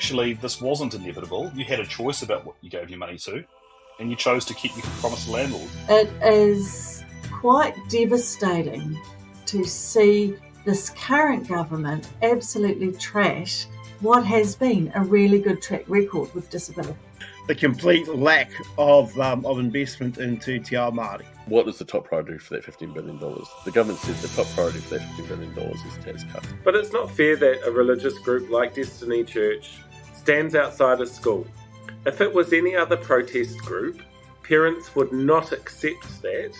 actually this wasn't inevitable. You had a choice about what you gave your money to, and you chose to keep your promise to landlord. It is quite devastating to see this current government absolutely trash what has been a really good track record with disability. The complete lack of investment into Te Ao Māori. What is the top priority for that $15 billion? The government said the top priority for that $15 billion is tax cuts. But it's not fair that a religious group like Destiny Church stands outside a school. If it was any other protest group, parents would not accept that.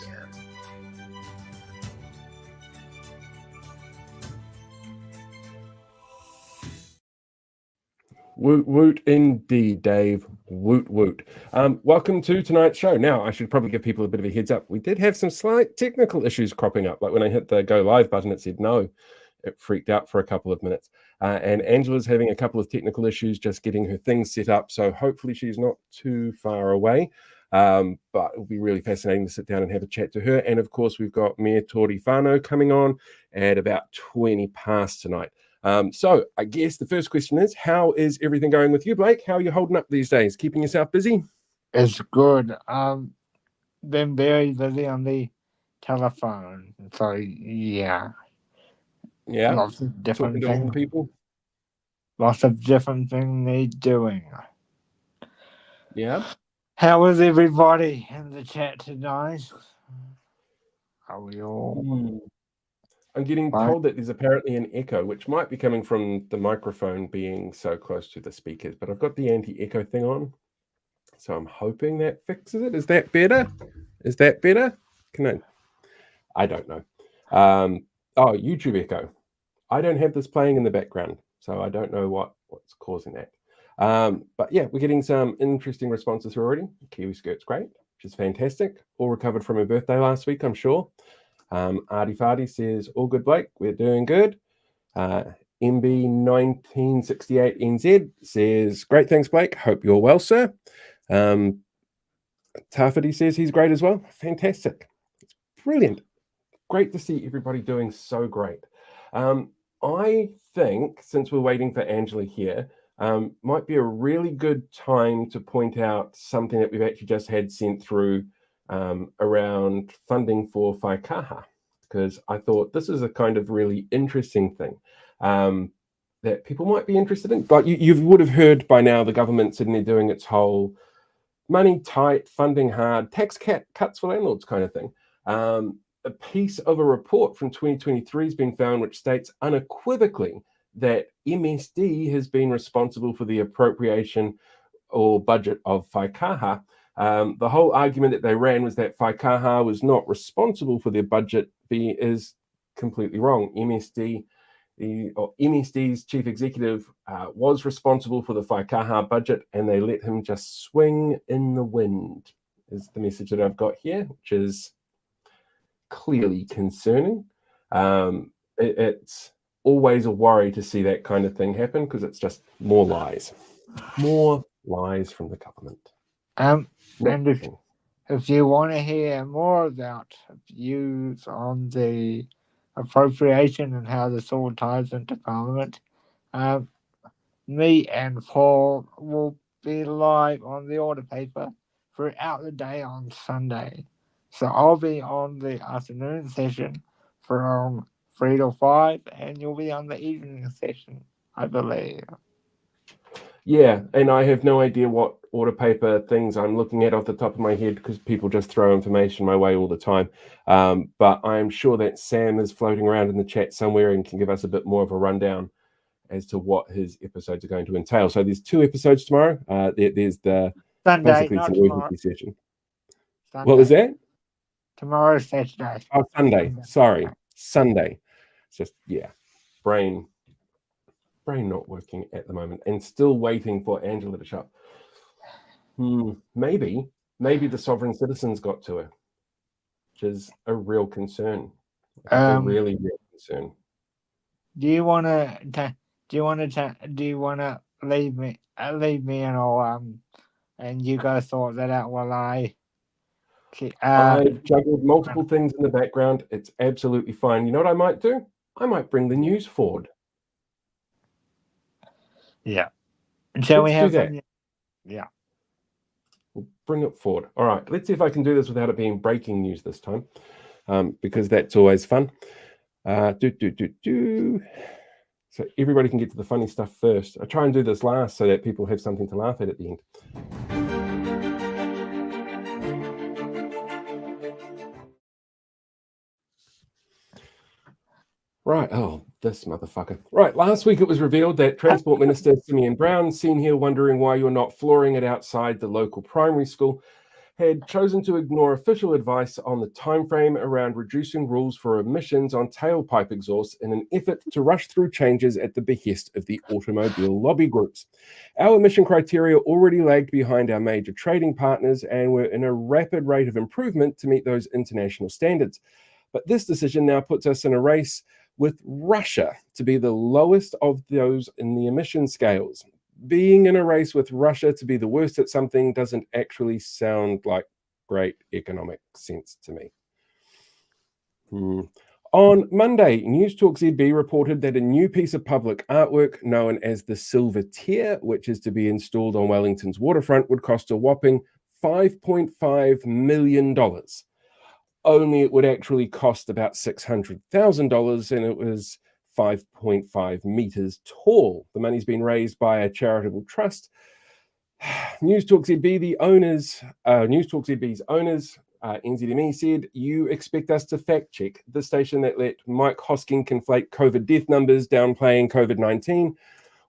Woot woot indeed, Dave. Woot woot. Welcome to tonight's show. Now, I should probably give people a bit of a heads up. We did have some slight technical issues cropping up. Like when I hit the go live button, it said no. It freaked out for a couple of minutes. And Angela's having a couple of technical issues just getting her things set up. So hopefully she's not too far away. But it'll be really fascinating to sit down and have a chat to her. And of course, we've got Mayor Tory Whanau coming on at about 20 past tonight. So I guess the first question is, how is everything going with you, Blake? How are you holding up these days? Keeping yourself busy? It's good. Been very busy on the telephone. So yeah. Yeah. Lots of different Talking to things. people. Lots of different things they're doing. Yeah. How is everybody in the chat tonight? Are we all? I'm getting told that there's apparently an echo, which might be coming from the microphone being so close to the speakers, but I've got the anti-echo thing on. So I'm hoping that fixes it. Is that better? Is that better? I don't know. YouTube echo. I don't have this playing in the background, so I don't know what's causing that. But yeah, we're getting some interesting responses already. Kiwi Skirt's great, which is fantastic. All recovered from her birthday last week, I'm sure. Artie Farty says, all good, Blake. We're doing good. MB1968NZ says, great, thanks, Blake. Hope you're well, sir. Tafferty says he's great as well. Fantastic. It's brilliant. Great to see everybody doing so great. I think, since we're waiting for Angela here, might be a really good time to point out something that we've actually just had sent through around funding for Whaikaha, because I thought this is a kind of really interesting thing that people might be interested in. But you would have heard by now the government sitting there doing its whole money tight, funding hard, tax cuts for landlords kind of thing. A piece of a report from 2023 has been found which states unequivocally that MSD has been responsible for the appropriation or budget of Whaikaha. The whole argument that they ran was that Whaikaha was not responsible for their budget is completely wrong. MSD's chief executive was responsible for the Whaikaha budget, and they let him just swing in the wind, is the message that I've got here, which is clearly concerning. It's always a worry to see that kind of thing happen, because it's just more lies from the government. And if you want to hear more about views on the appropriation and how this all ties into Parliament, me and Paul will be live on the order paper throughout the day on Sunday. So I'll be on the afternoon session from 3 to 5, and you'll be on the evening session, I believe. Yeah, and I have no idea what order paper things I'm looking at off the top of my head, because people just throw information my way all the time. But I'm sure that Sam is floating around in the chat somewhere and can give us a bit more of a rundown as to what his episodes are going to entail. So there's 2 episodes tomorrow. There's the Sunday, not tomorrow. Session. Sunday. What was that? Tomorrow's Saturday. Oh, Sunday. Sorry, Sunday. It's just, yeah, brain not working at the moment, and still waiting for Angela to show up. Maybe the sovereign citizens got to her, which is a real concern. A really real concern. Do you want to leave me and I'll and you go sort that out while I've juggled multiple things in the background. It's absolutely fine. You know what I might do? I might bring the news forward. Yeah. Shall we Let's have do that. some? Yeah. We'll bring it forward. All right, let's see if I can do this without it being breaking news this time, because that's always fun. So everybody can get to the funny stuff first. I try and do this last so that people have something to laugh at the end. Right, oh, this motherfucker. Right, last week it was revealed that Transport Minister Simeon Brown, seen here wondering why you're not flooring it outside the local primary school, had chosen to ignore official advice on the timeframe around reducing rules for emissions on tailpipe exhaust in an effort to rush through changes at the behest of the automobile lobby groups. Our emission criteria already lagged behind our major trading partners and were in a rapid rate of improvement to meet those international standards. But this decision now puts us in a race with Russia to be the lowest of those in the emission scales. Being in a race with Russia to be the worst at something doesn't actually sound like great economic sense to me. On Monday, News Talk ZB reported that a new piece of public artwork known as the Silver Tier, which is to be installed on Wellington's waterfront, would cost a whopping $5.5 million. Only it would actually cost about $600,000, and it was 5.5 meters tall. The money's been raised by a charitable trust. News Talk ZB's owners, NZME said, you expect us to fact check the station that let Mike Hosking conflate COVID death numbers downplaying COVID-19,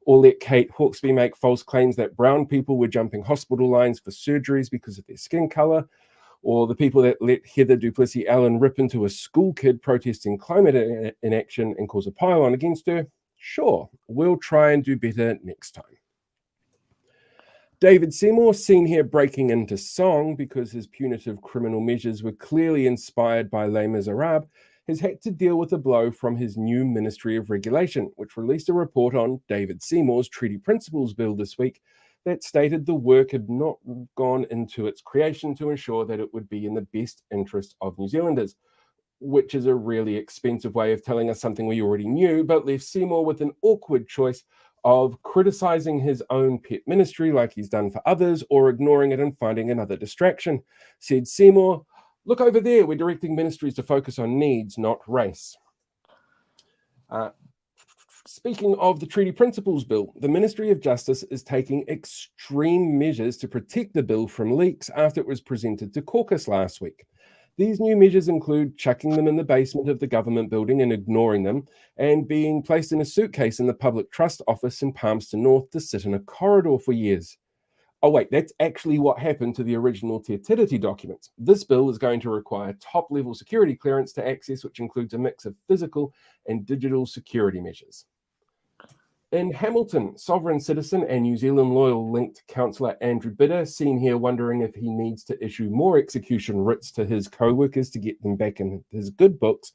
or let Kate Hawkesby make false claims that brown people were jumping hospital lines for surgeries because of their skin color, or the people that let Heather Duplessis-Allen rip into a school kid protesting climate inaction and cause a pile-on against her? Sure, we'll try and do better next time. David Seymour, seen here breaking into song because his punitive criminal measures were clearly inspired by Les Miserables, has had to deal with a blow from his new Ministry of Regulation, which released a report on David Seymour's Treaty Principles Bill this week that stated the work had not gone into its creation to ensure that it would be in the best interest of New Zealanders, which is a really expensive way of telling us something we already knew, but left Seymour with an awkward choice of criticising his own pet ministry like he's done for others, or ignoring it and finding another distraction. Said Seymour, look over there, we're directing ministries to focus on needs, not race. Speaking of the Treaty Principles Bill, the Ministry of Justice is taking extreme measures to protect the bill from leaks after it was presented to caucus last week. These new measures include chucking them in the basement of the government building and ignoring them, and being placed in a suitcase in the Public Trust Office in Palmerston North to sit in a corridor for years. Oh wait, that's actually what happened to the original Te Tiriti documents. This bill is going to require top-level security clearance to access, which includes a mix of physical and digital security measures. In Hamilton, Sovereign Citizen and New Zealand Loyal linked Councillor Andrew Bydder, seen here wondering if he needs to issue more execution writs to his co-workers to get them back in his good books,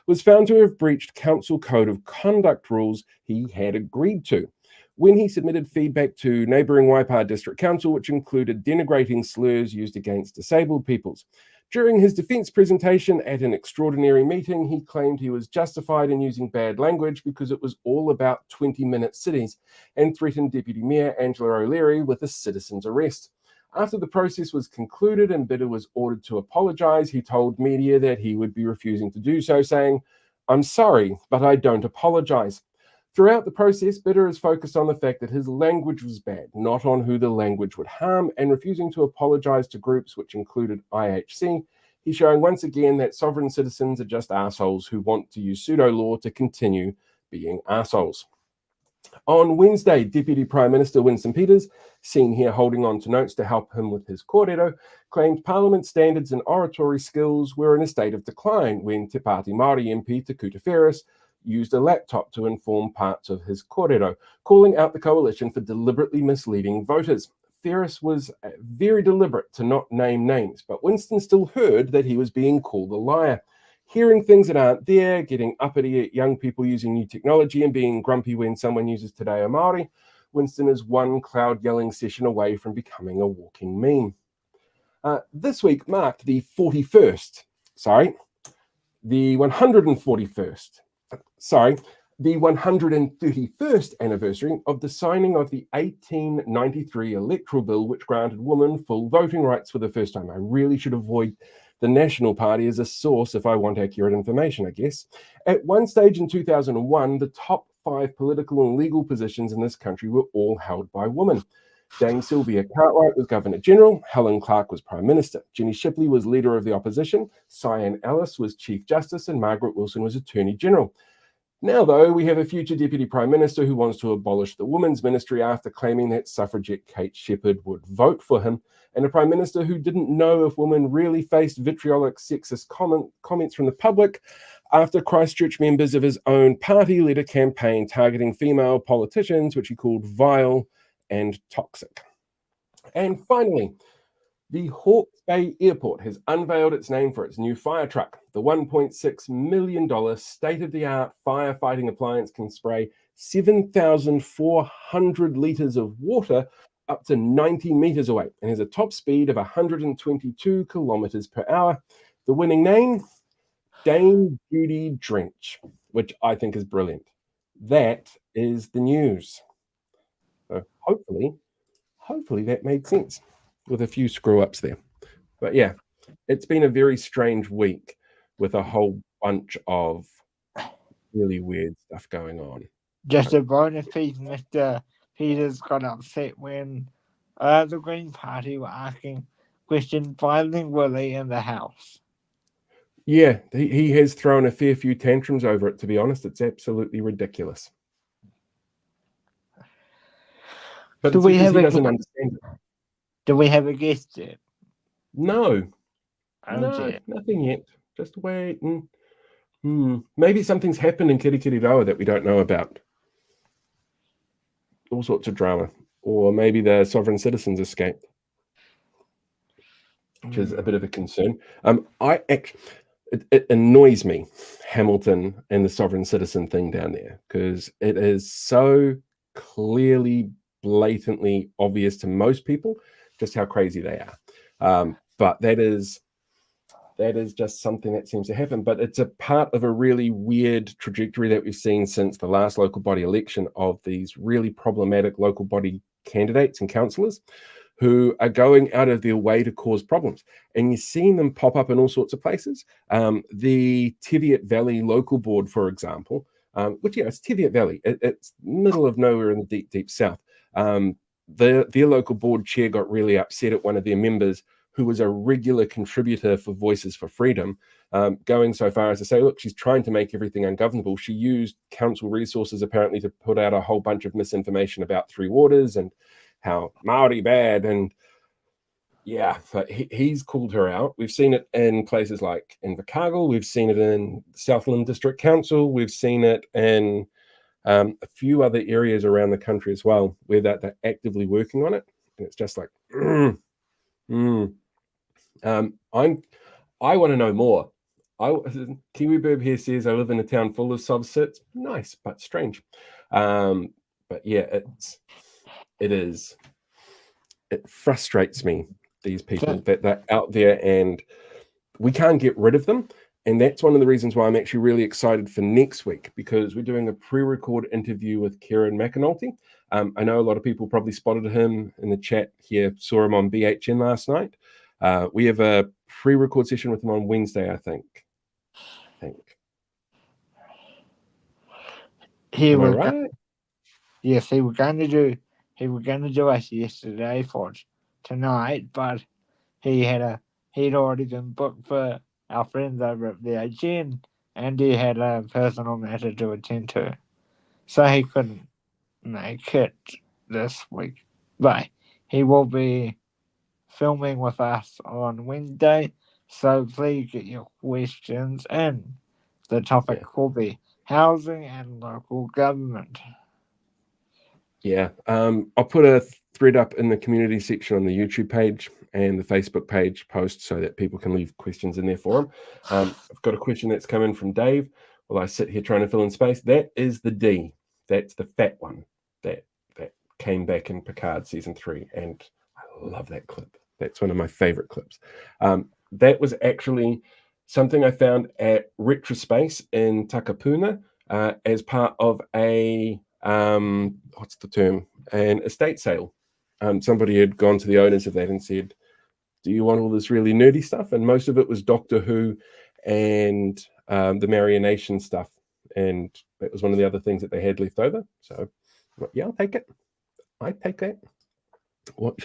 was found to have breached council code of conduct rules he had agreed to when he submitted feedback to neighbouring Waipa District Council, which included denigrating slurs used against disabled peoples. During his defence presentation at an extraordinary meeting, he claimed he was justified in using bad language because it was all about 20-minute cities, and threatened Deputy Mayor Angela O'Leary with a citizen's arrest. After the process was concluded and Bydder was ordered to apologise, he told media that he would be refusing to do so, saying, "I'm sorry, but I don't apologise." Throughout the process, Bydder is focused on the fact that his language was bad, not on who the language would harm, and refusing to apologise to groups which included IHC. He's showing once again that sovereign citizens are just assholes who want to use pseudo-law to continue being assholes. On Wednesday, Deputy Prime Minister Winston Peters, seen here holding on to notes to help him with his kōrero, claimed Parliament standards and oratory skills were in a state of decline when Te Pāti Māori MP Te Kuta Ferris used a laptop to inform parts of his kōrero, calling out the coalition for deliberately misleading voters. Ferris was very deliberate to not name names, but Winston still heard that he was being called a liar. Hearing things that aren't there, getting uppity at young people using new technology, and being grumpy when someone uses Te Reo Māori, Winston is one cloud yelling session away from becoming a walking meme. This week marked the 141st the 131st anniversary of the signing of the 1893 Electoral Bill, which granted women full voting rights for the first time. I really should avoid the National Party as a source if I want accurate information, I guess. At one stage in 2001, the top 5 political and legal positions in this country were all held by women. Dame Sylvia Cartwright was Governor General, Helen Clark was Prime Minister, Jenny Shipley was Leader of the Opposition, Cyan Ellis was Chief Justice, and Margaret Wilson was Attorney General. Now, though, we have a future Deputy Prime Minister who wants to abolish the Women's Ministry after claiming that suffragette Kate Shepherd would vote for him, and a Prime Minister who didn't know if women really faced vitriolic sexist comments from the public after Christchurch members of his own party led a campaign targeting female politicians, which he called vile and toxic. And finally, the Hawke's Bay Airport has unveiled its name for its new fire truck. The $1.6 million state-of-the-art firefighting appliance can spray 7,400 litres of water up to 90 metres away and has a top speed of 122 kilometres per hour. The winning name? Dame Judy Drench, which I think is brilliant. That is the news. So hopefully that made sense with a few screw-ups there. But yeah, it's been a very strange week with a whole bunch of really weird stuff going on. Just a bonus piece, Mr. Peters got upset when the Green Party were asking questions bilingually in the House. Yeah, he has thrown a fair few tantrums over it, to be honest. It's absolutely ridiculous. But Do we have he doesn't understand it. Do we have a guest yet? No. Okay. No, nothing yet. Just waiting. Maybe something's happened in Kirikiriroa that we don't know about. All sorts of drama. Or maybe the sovereign citizens escaped, which is a bit of a concern. It annoys me, Hamilton and the sovereign citizen thing down there, because it is so clearly, blatantly obvious to most people just how crazy they are. But that is just something that seems to happen. But it's a part of a really weird trajectory that we've seen since the last local body election of these really problematic local body candidates and councillors who are going out of their way to cause problems. And you're seeing them pop up in all sorts of places. The Teviot Valley Local Board, for example, which, it's Teviot Valley. It's middle of nowhere in the deep, deep south. Their local board chair got really upset at one of their members who was a regular contributor for Voices for Freedom, going so far as to say, look, she's trying to make everything ungovernable. She used council resources apparently to put out a whole bunch of misinformation about Three Waters and how Māori bad. And yeah, but he's called her out. We've seen it in places like Invercargill. We've seen it in Southland District Council. We've seen it in a few other areas around the country as well, where they're actively working on it. And it's just like, I want to know more. Kiwi Burb here says, I live in a town full of sub-sits. Nice, but strange. But yeah, it frustrates me, these people, that they're out there and we can't get rid of them. And that's one of the reasons why I'm actually really excited for next week, because we're doing a pre-record interview with Kieran McAnulty. I know a lot of people probably spotted him in the chat here, saw him on BHN last night. We have a pre-record session with him on Wednesday, I think. He was right? Yes, he was going to do us yesterday for tonight, but he'd already been booked for our friends over at VHN, and he had a personal matter to attend to, so he couldn't make it this week. But he will be filming with us on Wednesday, so please get your questions in. The topic will be housing and local government. Yeah, I'll put a thread up in the community section on the YouTube page and the Facebook page post so that people can leave questions in there for them. I've got a question that's come in from Dave while I sit here trying to fill in space. That is the D. That's the fat one that came back in Picard season 3, and I love that clip. That's one of my favorite clips. That was actually something I found at Retrospace in Takapuna. as part of a what's the term? An estate sale. Somebody had gone to the owners of that and said, "Do you want all this really nerdy stuff?" And most of it was Doctor Who and the Marionation stuff, and that was one of the other things that they had left over. So, yeah, I'll take it. I take that. What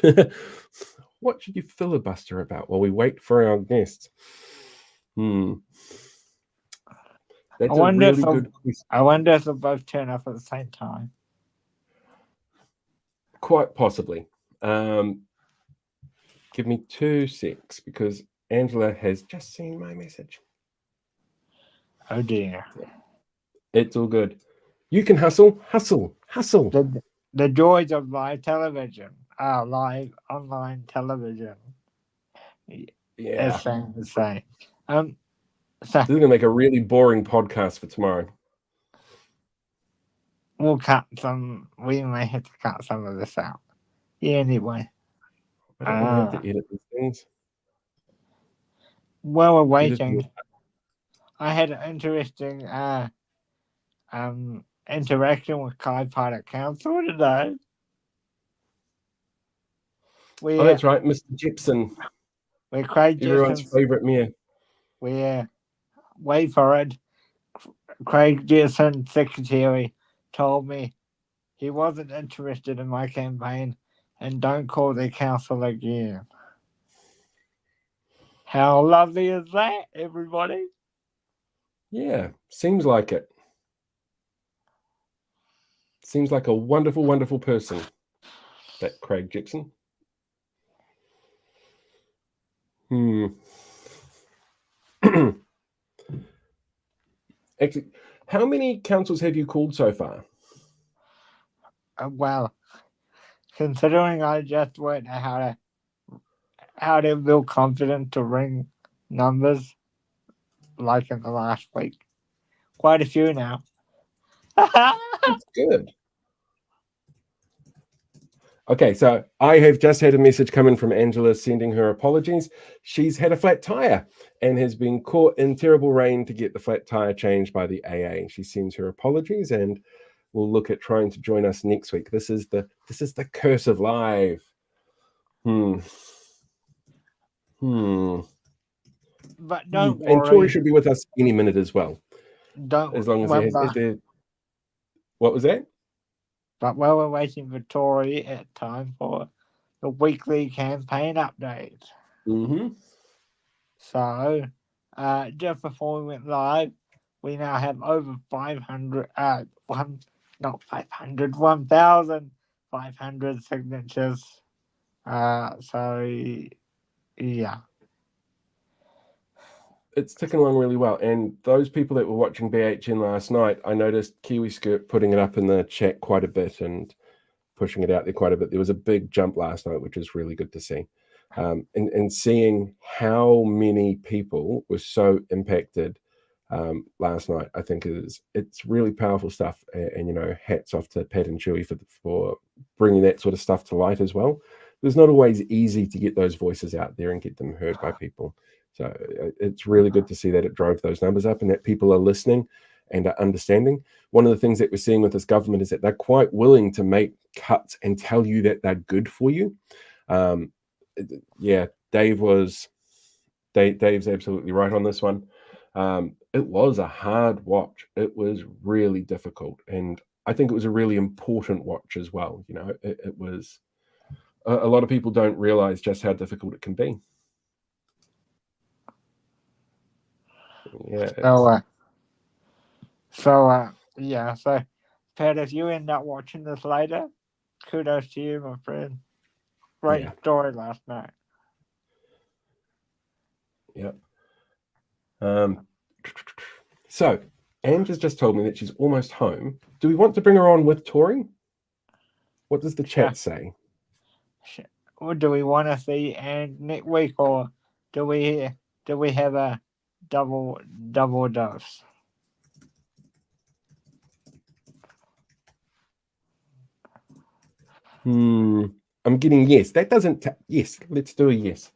what should you filibuster about while we wait for our guests? That's a really good question. I wonder if they'll both turn up at the same time. Quite possibly. Give me 2 secs because Angela has just seen my message. Oh dear. It's all good. You can hustle. The joys of live television. Live online television. Yeah. As Sam would say. So This is going to make a really boring podcast for tomorrow. we'll cut some. We may have to cut some of this out. Yeah, anyway. I don't want to have to edit these things. While we're waiting, I had an interesting interaction with Clyde Pilot Council today. Oh, that's right, Mr. Gibson. We're Craig Everyone's favourite mayor. Wait for it. Craig Gibson, secretary, told me he wasn't interested in my campaign and don't call the council again. How lovely is that, everybody? Yeah, seems like it. Seems like a wonderful, wonderful person, that Craig Gibson. Actually, how many councils have you called so far? Well, considering I just learned how to build confidence to ring numbers, like in the last week, quite a few now. That's good. Okay, so I have just had a message come in from Angela sending her apologies. She's had a flat tire and has been caught in terrible rain to get the flat tire changed by the AA. She sends her apologies and will look at trying to join us next week. This is the curse of live. But don't worry. And Tory should be with us any minute as well. As long as what was that? But while we're waiting for Tory, it's time for the weekly campaign update. So, just before we went live, we now have over 1,500 signatures. So, yeah. It's ticking along really well. And those people that were watching BHN last night, I noticed Kiwi Skirt putting it up in the chat quite a bit and pushing it out there quite a bit. There was a big jump last night, which is really good to see. And seeing how many people were so impacted last night, I think it's really powerful stuff. And you know, hats off to Pat and Chewy for bringing that sort of stuff to light as well. It's not always easy to get those voices out there and get them heard by people. So it's really good to see that it drove those numbers up and that people are listening and are understanding. One of the things that we're seeing with this government is that they're quite willing to make cuts and tell you that they're good for you. Yeah, Dave's absolutely right on this one. It was a hard watch. It was really difficult. And I think it was a really important watch as well. You know, it was, a lot of people don't realize just how difficult it can be. Yeah. So Pat, if you end up watching this later, kudos to you, my friend. Great story last night. Yep. So Angela's just told me that she's almost home. Do we want to bring her on with Tory? What does the chat say? Or do we want to see Anne next week, or do we have a double dose? I'm getting yes. That doesn't. Yes, let's do a yes.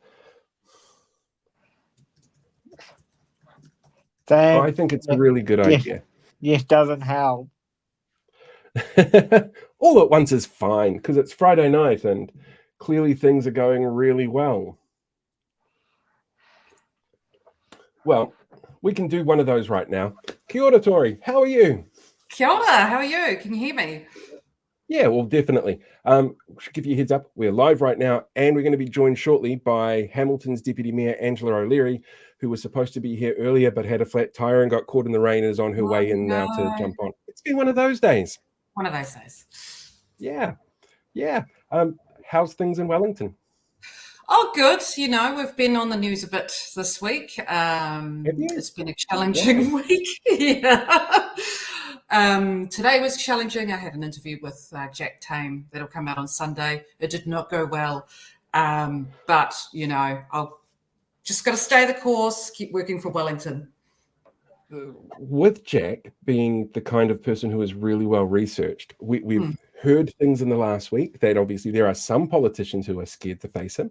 I think it's a really good idea. Yes, doesn't help. All at once is fine because it's Friday night and clearly things are going really well. Well, we can do one of those right now. Kia ora, Tory. How are you? Kia ora, how are you? Can you hear me? Yeah, well, definitely. Should give you a heads up. We're live right now, and we're going to be joined shortly by Hamilton's Deputy Mayor Angela O'Leary, who was supposed to be here earlier but had a flat tire and got caught in the rain and is on her way in now to jump on. It's been one of those days. One of those days. Yeah. How's things in Wellington? Oh, good. You know, we've been on the news a bit this week. It's been a challenging week. Yeah. Today was challenging. I had an interview with Jack Tame that'll come out on Sunday. It did not go well. But, you know, I'll just got to stay the course, keep working for Wellington. With Jack being the kind of person who is really well researched, we've heard things in the last week that obviously there are some politicians who are scared to face him.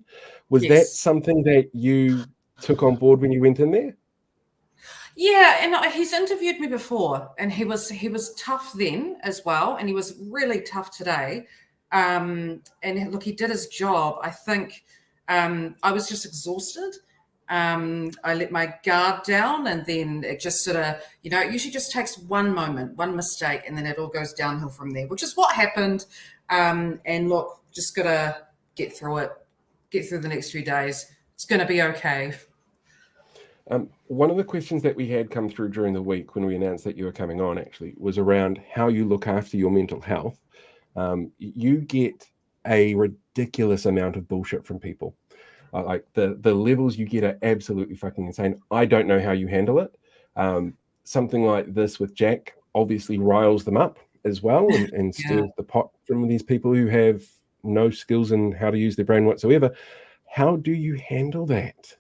Was that something that you took on board when you went in there? Yeah, and he's interviewed me before, and he was tough then as well, and he was really tough today. And look, he did his job. I think I was just exhausted. I let my guard down, and then it just sort of, you know, it usually just takes one moment, one mistake, and then it all goes downhill from there, which is what happened. And look, just got to get through it, get through the next few days. It's going to be okay. One of the questions that we had come through during the week when we announced that you were coming on actually was around how you look after your mental health. You get a ridiculous amount of bullshit from people. Like the levels you get are absolutely fucking insane. I don't know how you handle it. Something like this with Jack obviously riles them up as well and stirs the pot from these people who have no skills in how to use their brain whatsoever. How do you handle that?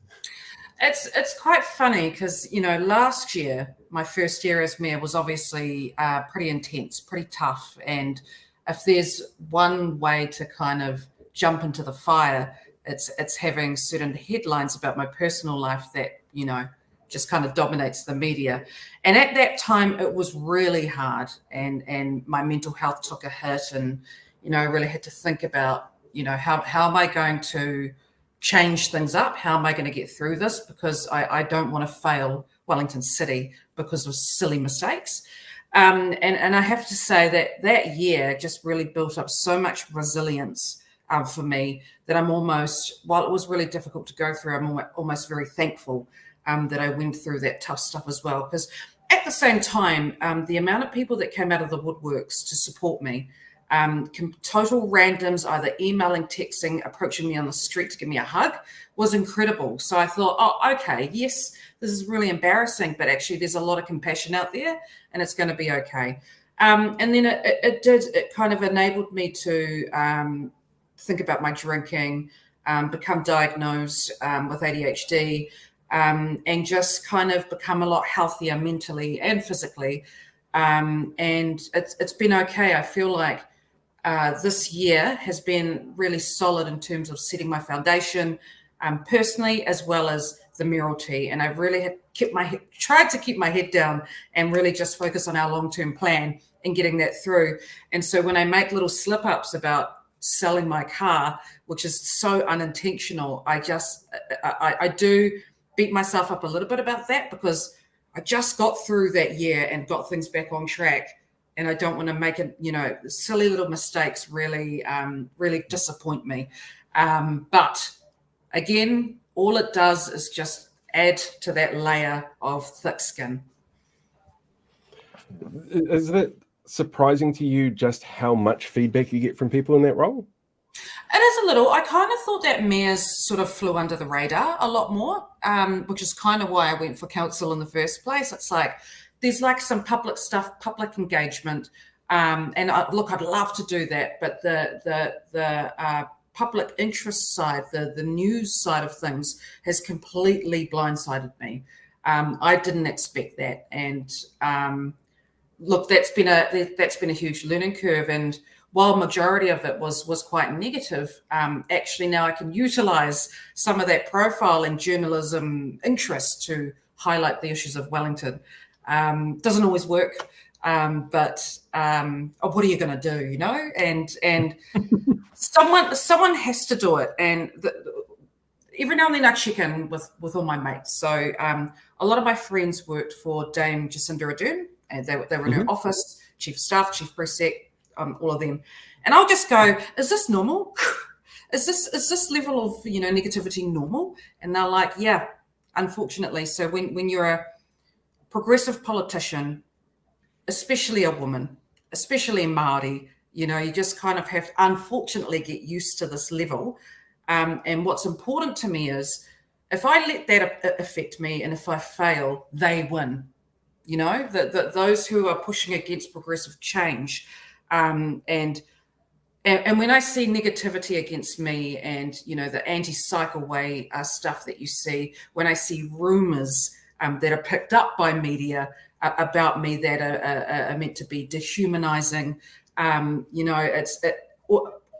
It's quite funny because, you know, last year, my first year as mayor was obviously pretty intense, pretty tough. And if there's one way to kind of jump into the fire, it's having certain headlines about my personal life that, you know, just kind of dominates the media. And at that time, it was really hard. And my mental health took a hit. And, you know, I really had to think about, you know, how am I going to change things up? How am I going to get through this? Because I don't want to fail Wellington City because of silly mistakes. And I have to say that year just really built up so much resilience for me that I'm almost, while it was really difficult to go through, I'm almost very thankful that I went through that tough stuff as well. Because at the same time, the amount of people that came out of the woodworks to support me, total randoms, either emailing, texting, approaching me on the street to give me a hug, was incredible. So I thought, oh, okay, yes, this is really embarrassing, but actually there's a lot of compassion out there and it's going to be okay. And then it kind of enabled me to think about my drinking, become diagnosed with ADHD, and just kind of become a lot healthier mentally and physically. And it's been okay. I feel like this year has been really solid in terms of setting my foundation personally as well as the mayoralty. And I've really tried to keep my head down and really just focus on our long-term plan and getting that through. And so when I make little slip-ups about selling my car, which is so unintentional, I do beat myself up a little bit about that because I just got through that year and got things back on track. And I don't want to make it, you know, silly little mistakes really disappoint me. But again, all it does is just add to that layer of thick skin. Is it surprising to you just how much feedback you get from people in that role? It is a little. I kind of thought that mayors sort of flew under the radar a lot more, which is kind of why I went for council in the first place. It's like, there's like some public stuff, public engagement. And look, I'd love to do that, but the public interest side, the news side of things has completely blindsided me. I didn't expect that. And look, that's been a huge learning curve. And while majority of it was quite negative, actually now I can utilize some of that profile and journalism interest to highlight the issues of Wellington. Doesn't always work, But what are you going to do, you know? And someone has to do it. And every now and then I check in with all my mates. So a lot of my friends worked for Dame Jacinda Ardern, and they were in her office, chief of staff, chief press sec, all of them. And I'll just go, is this normal? Is this level of, you know, negativity normal? And they're like, yeah, unfortunately. So when you're a progressive politician, especially a woman, especially in Māori, you know, you just kind of have to unfortunately get used to this level. And what's important to me is if I let that affect me and if I fail, they win. You know, that those who are pushing against progressive change, and when I see negativity against me and, you know, the anti-cycle way stuff that you see, when I see rumours that are picked up by media about me that are meant to be dehumanising, you know,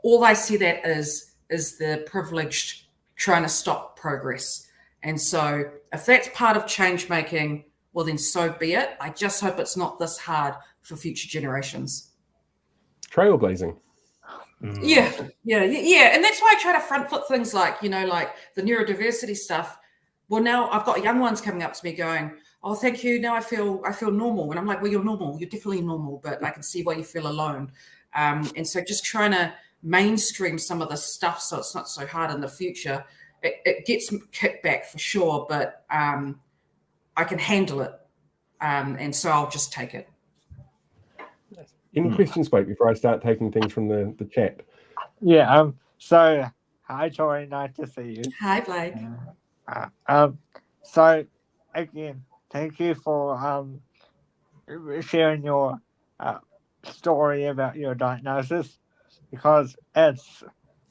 all I see that is the privileged trying to stop progress. And so if that's part of change making, well, then so be it. I just hope it's not this hard for future generations. Trailblazing. Yeah. And that's why I try to front foot things like, you know, like the neurodiversity stuff. Well, now I've got young ones coming up to me going, oh, thank you. Now I feel normal. And I'm like, well, you're normal. You're definitely normal, but I can see why you feel alone. And so just trying to mainstream some of the stuff so it's not so hard in the future. It gets kicked back for sure, but I can handle it. And so I'll just take it. Any questions, Blake, before I start taking things from the chat? Yeah. So, hi, Tory. Nice to see you. Hi, Blake. So, again, thank you for sharing your story about your diagnosis, because it's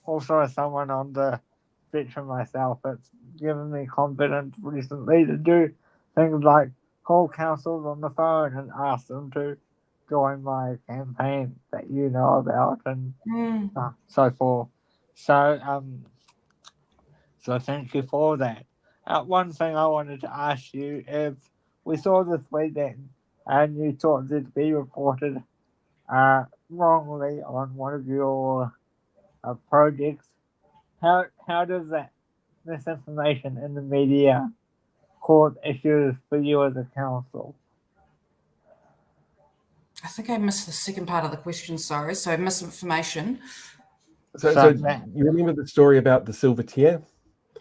also, as someone on the spectrum myself, it's given me confidence recently to do things like call councils on the phone and ask them to join my campaign that you know about and so forth. So, so thank you for that. One thing I wanted to ask you is, we saw this weekend and you thought it be reported wrongly on one of your projects. How does that misinformation in the media cause issues for you as a council? I think I missed the second part of the question, sorry. So misinformation. So you remember the story about the silver tear?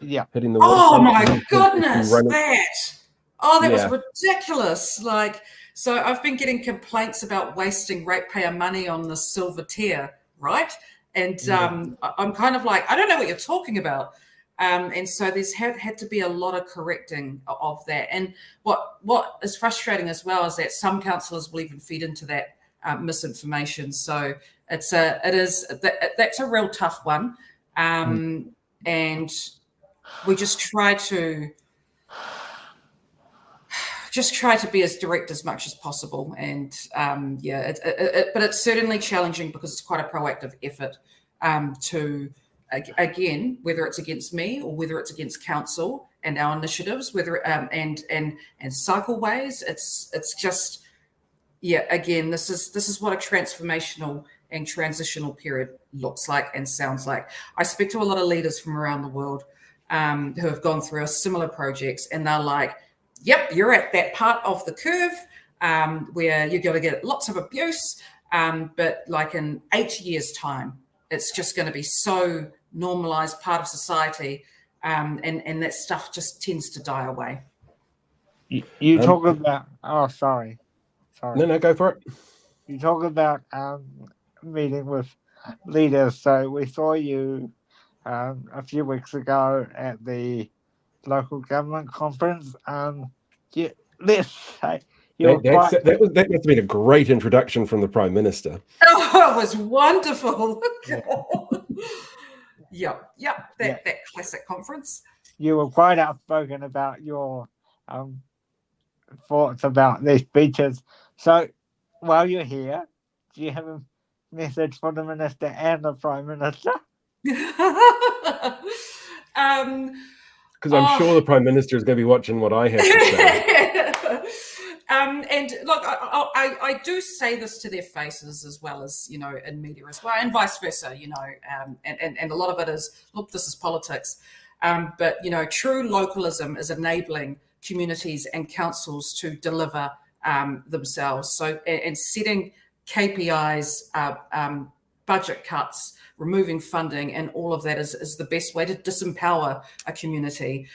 Yeah. Hitting the Oh waterfront? my goodness, that was ridiculous. Like, so I've been getting complaints about wasting ratepayer money on the silver tear, right? And I'm kind of like, I don't know what you're talking about. And so there's had to be a lot of correcting of that. And what is frustrating as well is that some councillors will even feed into that misinformation. So that's a real tough one. And we just try to be as direct as much as possible. And but it's certainly challenging because it's quite a proactive effort to, again, whether it's against me or whether it's against council and our initiatives, whether and cycleways, it's just, again, this is what a transformational and transitional period looks like and sounds like. I speak to a lot of leaders from around the world who have gone through similar projects, and they're like, yep, you're at that part of the curve where you're going to get lots of abuse, but like in 8 years' time, it's just going to be so normalized part of society, and that stuff just tends to die away. You talk about, sorry. No, go for it. You talk about meeting with leaders. So we saw you a few weeks ago at the local government conference. Let's say that must have been a great introduction from the Prime Minister. Oh, it was wonderful. That classic conference. You were quite outspoken about your thoughts about these beaches. So while you're here, do you have a message for the Minister and the Prime Minister? Because I'm sure the Prime Minister is going to be watching what I have to say. And look, I do say this to their faces as well as, in media as well, and vice versa, and a lot of it is, look, this is politics. But, true localism is enabling communities and councils to deliver themselves. So, and setting KPIs, budget cuts, removing funding, and all of that is the best way to disempower a community.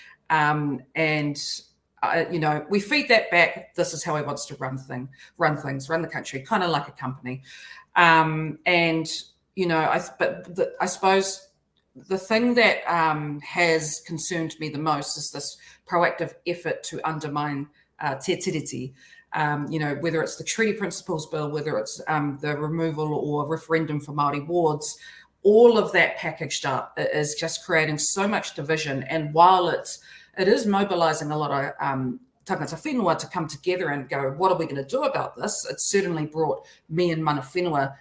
We feed that back. This is how he wants to run the country, kind of like a company. I suppose the thing that has concerned me the most is this proactive effort to undermine te tiriti. Whether it's the treaty principles bill, whether it's the removal or referendum for Māori wards, all of that packaged up is just creating so much division. And while it is mobilising a lot of tangata whenua to come together and go, what are we going to do about this? It's certainly brought me and mana whenua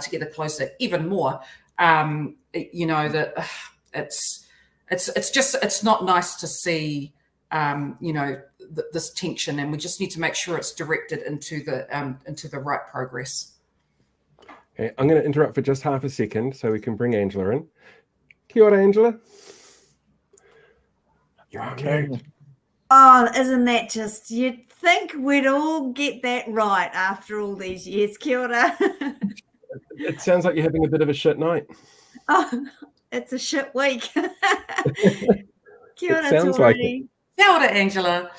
together closer even more. That it's not nice to see, this tension, and we just need to make sure it's directed into the right progress. Okay, I'm going to interrupt for just half a second so we can bring Angela in. Kia ora, Angela. You're on mute. Oh, isn't that just, you'd think we'd all get that right after all these years. Kia ora. It sounds like you're having a bit of a shit night. Oh, it's a shit week. Kia ora, sounds Tory. like it. Kia ora, Angela.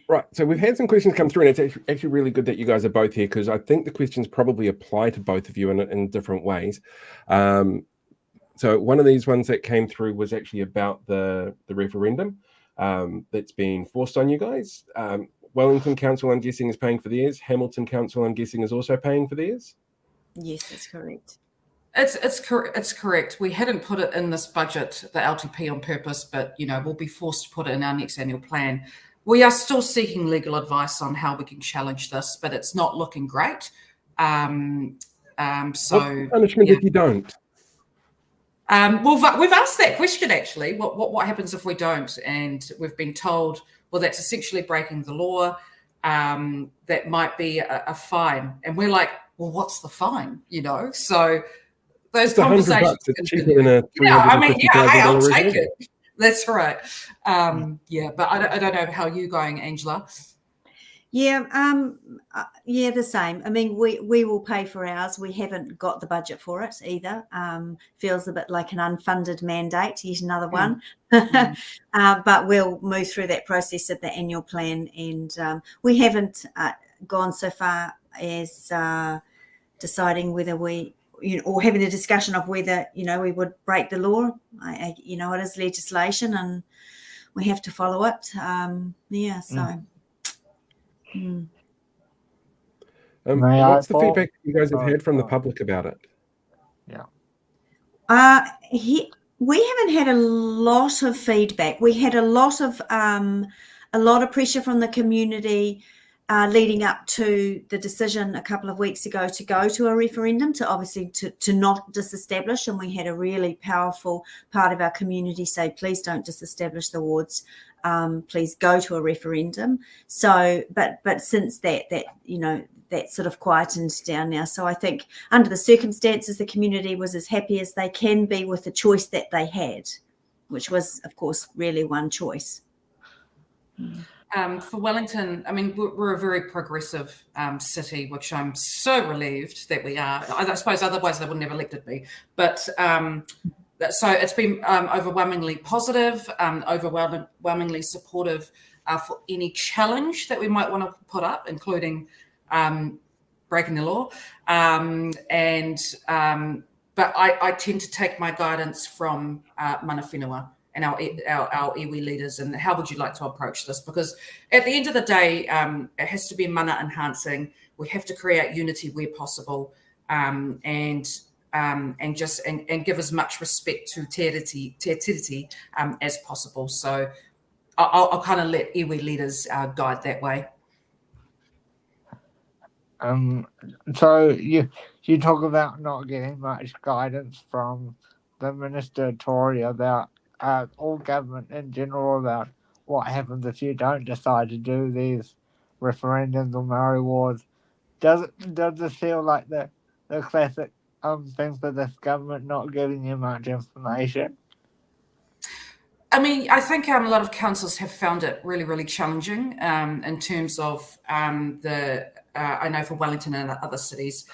Right, so we've had some questions come through, and it's actually really good that you guys are both here, because I think the questions probably apply to both of you in different ways. So one of these ones that came through was actually about the referendum that's been forced on you guys. Wellington Council, I'm guessing, is paying for theirs. Hamilton Council, I'm guessing, is also paying for theirs. Yes, that's correct. It's correct. We hadn't put it in this budget, the LTP, on purpose, but we'll be forced to put it in our next annual plan. We are still seeking legal advice on how we can challenge this, but it's not looking great. What's the punishment if you don't? We've asked that question, actually. What happens if we don't? And we've been told, well, that's essentially breaking the law. That might be a fine. And we're like, well, what's the fine? So those conversations. It's cheaper than a $350,000 I'll take referendum. it. That's right. But I don't know how you're going, Angela. Yeah, the same. I mean, we will pay for ours. We haven't got the budget for it either. Feels a bit like an unfunded mandate, yet another one. But we'll move through that process at the annual plan, and we haven't gone so far as deciding whether we, or having a discussion of whether, we would break the law. It is legislation and we have to follow it. What's the feedback you guys have had from the public about it? We haven't had a lot of feedback. We had a lot of pressure from the community leading up to the decision a couple of weeks ago to go to a referendum, to not disestablish, and we had a really powerful part of our community say, please don't disestablish the wards, please go to a referendum. So but since that sort of quietened down now. So I think under the circumstances, the community was as happy as they can be with the choice that they had, which was, of course, really one choice. For Wellington, I mean, we're a very progressive city, which I'm so relieved that we are. I suppose otherwise they wouldn't have elected me. But so it's been overwhelmingly positive, overwhelmingly supportive for any challenge that we might want to put up, including breaking the law. But I tend to take my guidance from mana whenua and our iwi leaders, and how would you like to approach this? Because at the end of the day, it has to be mana enhancing. We have to create unity where possible, and give as much respect to te tiriti as possible. So I'll kind of let iwi leaders guide that way. So you talk about not getting much guidance from the Minister Tory about all government in general about what happens if you don't decide to do these referendums or Maori wards. Does it feel like the classic thing for this government not giving you much information? I mean, I think a lot of councils have found it really, really challenging in terms of I know for Wellington and other cities,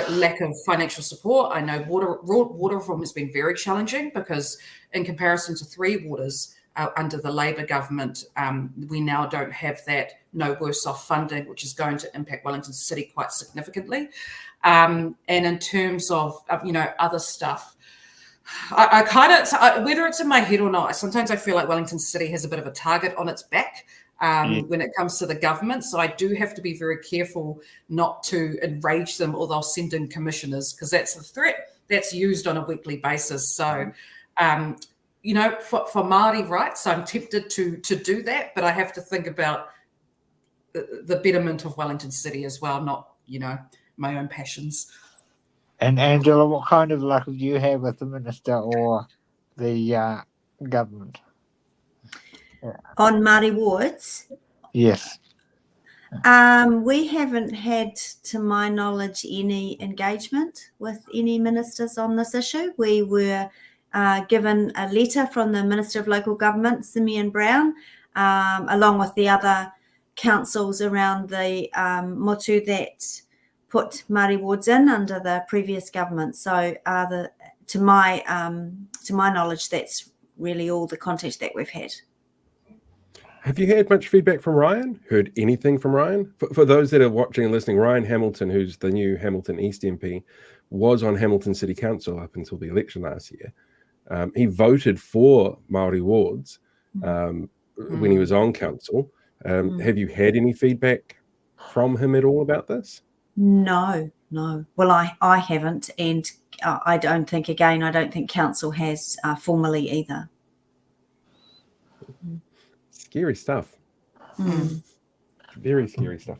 lack of financial support. I know water reform has been very challenging because in comparison to Three Waters under the Labor government, we now don't have that no worse off funding, which is going to impact Wellington City quite significantly. And in terms of, other stuff, I kind of, whether it's in my head or not, sometimes I feel like Wellington City has a bit of a target on its back when it comes to the government. So I do have to be very careful not to enrage them or they'll send in commissioners, because that's a threat that's used on a weekly basis. So, for Māori rights, I'm tempted to do that, but I have to think about the betterment of Wellington City as well, not, my own passions. And Angela, what kind of luck do you have with the minister or the government? On Māori wards? Yes. We haven't had, to my knowledge, any engagement with any ministers on this issue. We were given a letter from the Minister of Local Government, Simeon Brown, along with the other councils around the motu that put Māori wards in under the previous government. So to my knowledge, that's really all the contact that we've had. Have you had much feedback from Ryan? Heard anything from Ryan? For those that are watching and listening, Ryan Hamilton, who's the new Hamilton East MP, was on Hamilton City Council up until the election last year. He voted for Māori wards when he was on council. Have you had any feedback from him at all about this? No. Well, I haven't, and I don't think council has formally either. Scary stuff. Very scary stuff.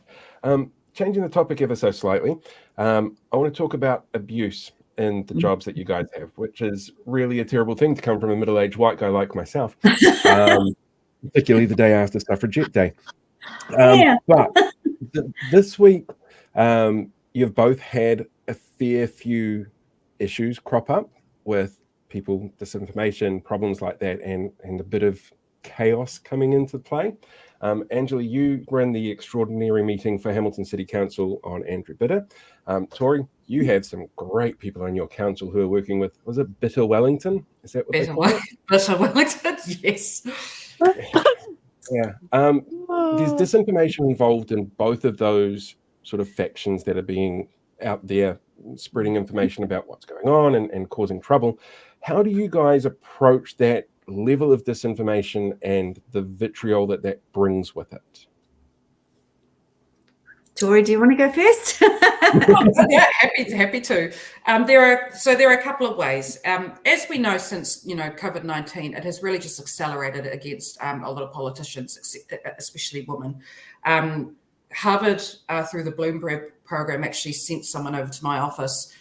Changing the topic ever so slightly, I want to talk about abuse in the jobs that you guys have, which is really a terrible thing to come from a middle-aged white guy like myself, particularly the day after Suffragette Day. But this week, you've both had a fair few issues crop up with people, disinformation, problems like that, and a bit of chaos coming into play. Angela, you ran the extraordinary meeting for Hamilton City Council on Andrew Bydder. Tory, you have some great people on your council who are working with, was it Bitter Wellington? Is that what they call it? Bitter Wellington, yes. Yeah. There's disinformation involved in both of those sort of factions that are being out there spreading information about what's going on and causing trouble. How do you guys approach that level of disinformation and the vitriol that brings with it? Tory, do you want to go first? Yeah, happy to. There are a couple of ways. As we know, since COVID-19, it has really just accelerated against a lot of politicians, especially women. Harvard, through the Bloomberg program, actually sent someone over to my office.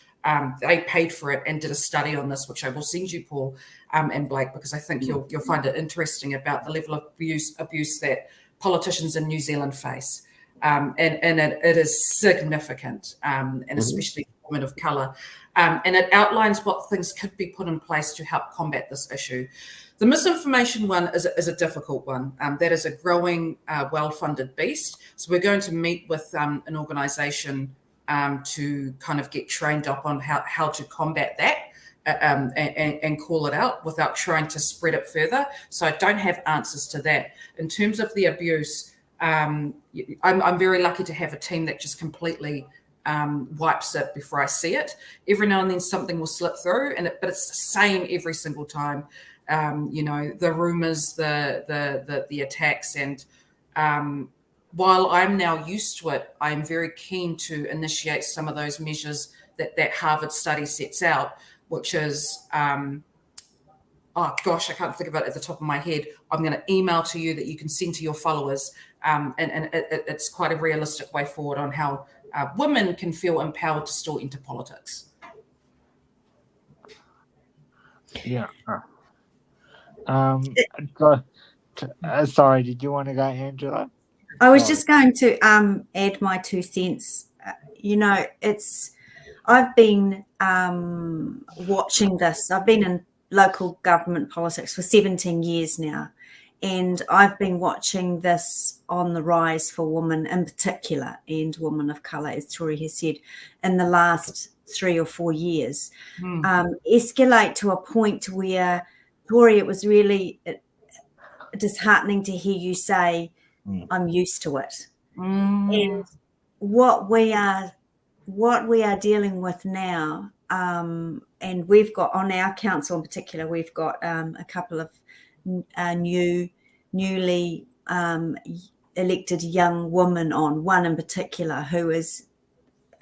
They paid for it and did a study on this, which I will send you, Paul and Blake, because I think you'll find it interesting about the level of abuse that politicians in New Zealand face. And it is significant, and especially for women of colour. And it outlines what things could be put in place to help combat this issue. The misinformation one is a difficult one. That is a growing, well-funded beast. So we're going to meet with an organisation to kind of get trained up on how to combat that and call it out without trying to spread it further. So I don't have answers to that. In terms of the abuse, I'm very lucky to have a team that just completely wipes it before I see it. Every now and then something will slip through, but it's the same every single time. The rumours, the attacks, and while I'm now used to it, I'm very keen to initiate some of those measures that Harvard study sets out, which is, I can't think of it at the top of my head. I'm going to email to you that you can send to your followers, and it's quite a realistic way forward on how women can feel empowered to still enter politics. Yeah. Sorry, did you want to go, Angela? I was just going to add my 2 cents. I've been watching this. I've been in local government politics for 17 years now, and I've been watching this on the rise for women in particular, and women of colour, as Tory has said, in the last 3 or 4 years, escalate to a point where, Tory, it was really disheartening to hear you say, I'm used to it. And what we are dealing with now, and we've got on our council in particular, we've got a couple of newly elected young women on, one in particular who is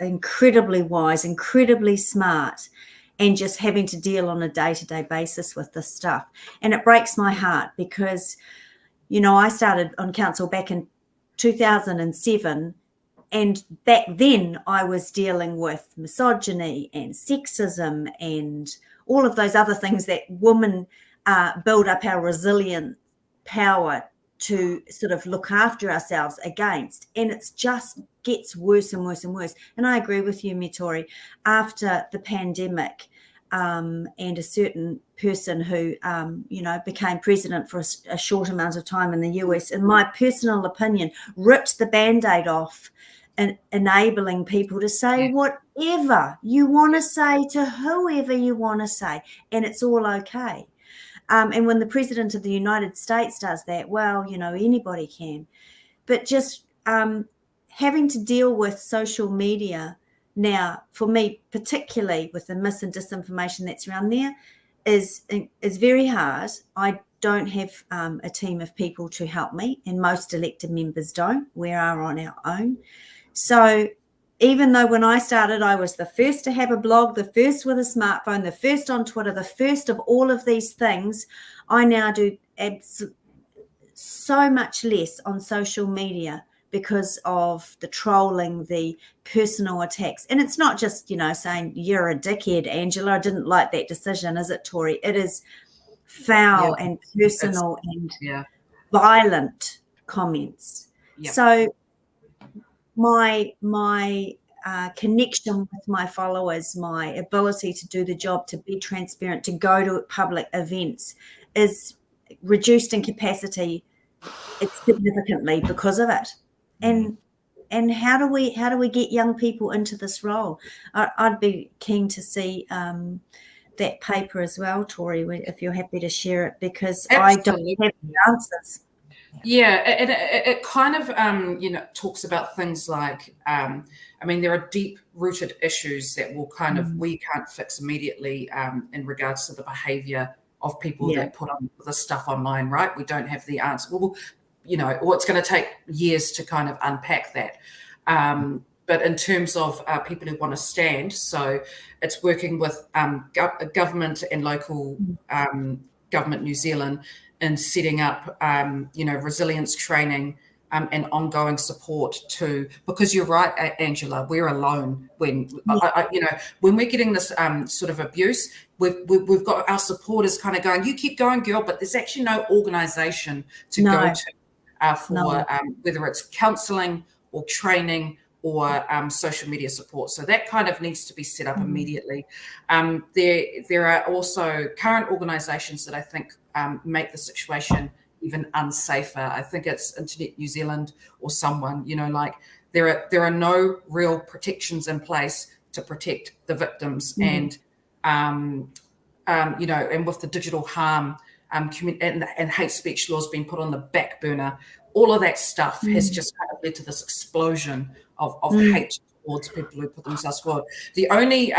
incredibly wise, incredibly smart, and just having to deal on a day-to-day basis with this stuff. And it breaks my heart because, I started on council back in 2007, and back then I was dealing with misogyny and sexism and all of those other things that women build up our resilient power to sort of look after ourselves against. And it's just gets worse and worse and worse. And I agree with you, Me Tory, after the pandemic, and a certain person who, became president for a short amount of time in the US, in my personal opinion, ripped the Band-Aid off and enabling people to say whatever you want to say to whoever you want to say, and it's all okay. And when the president of the United States does that, well, anybody can. But just having to deal with social media now, for me, particularly with the mis and disinformation that's around there, is very hard. I don't have a team of people to help me, and most elected members don't. We are on our own. So even though when I started, I was the first to have a blog, the first with a smartphone, the first on Twitter, the first of all of these things, I now do so much less on social media because of the trolling, the personal attacks. And it's not just, saying you're a dickhead, Angela. I didn't like that decision, is it, Tory? It is foul and personal and violent comments. Yeah. So my connection with my followers, my ability to do the job, to be transparent, to go to public events is reduced in capacity significantly because of it. And how do we get young people into this role? I'd be keen to see that paper as well, Tory, if you're happy to share it, because Absolutely. I don't have the answers. Yeah, it kind of, talks about things like, there are deep-rooted issues that will we can't fix immediately in regards to the behaviour of people that put on the stuff online, right? We don't have the answer. Well, it's going to take years to kind of unpack that. But in terms of people who want to stand, so it's working with government and local government New Zealand in setting up, resilience training and ongoing support because you're right, Angela, we're alone when we're getting this sort of abuse. We've got our supporters kind of going, you keep going, girl, but there's actually no organisation to go to for whether it's counselling or training or social media support. So that kind of needs to be set up immediately. There are also current organisations that I think make the situation even unsafer. I think it's Internet New Zealand or someone, there are no real protections in place to protect the victims. And, and with the digital harm and hate speech laws being put on the back burner, all of that stuff has just kind of led to this explosion of hate towards people who put themselves forward. The only,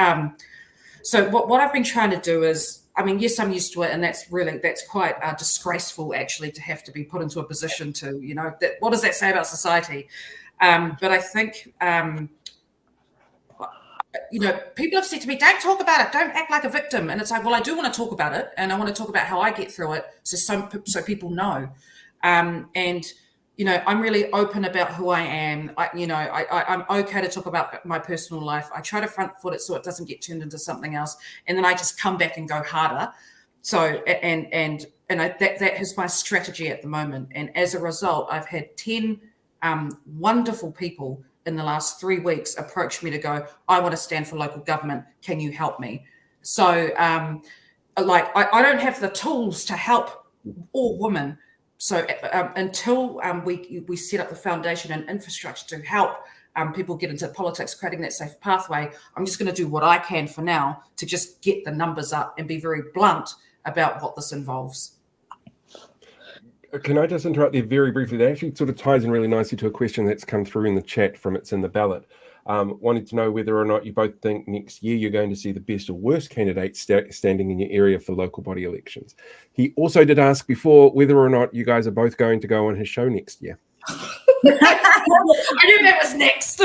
so what I've been trying to do is, yes, I'm used to it, and that's quite disgraceful actually to have to be put into a position to, what does that say about society? But I think, people have said to me, don't talk about it, don't act like a victim. And it's like, well, I do want to talk about it, and I want to talk about how I get through it so people know. I'm really open about who I am. I'm okay to talk about my personal life. I try to front foot it so it doesn't get turned into something else. And then I just come back and go harder. So, that is my strategy at the moment. And as a result, I've had 10 wonderful people in the last 3 weeks approached me to go, I want to stand for local government. Can you help me? So I don't have the tools to help all women. So until we set up the foundation and infrastructure to help people get into politics, creating that safe pathway, I'm just going to do what I can for now to just get the numbers up and be very blunt about what this involves. Can I just interrupt there very briefly? That actually sort of ties in really nicely to a question that's come through in the chat from It's in the Ballot. Wanted to know whether or not you both think next year you're going to see the best or worst candidates standing in your area for local body elections. He also did ask before whether or not you guys are both going to go on his show next year. I knew that was next.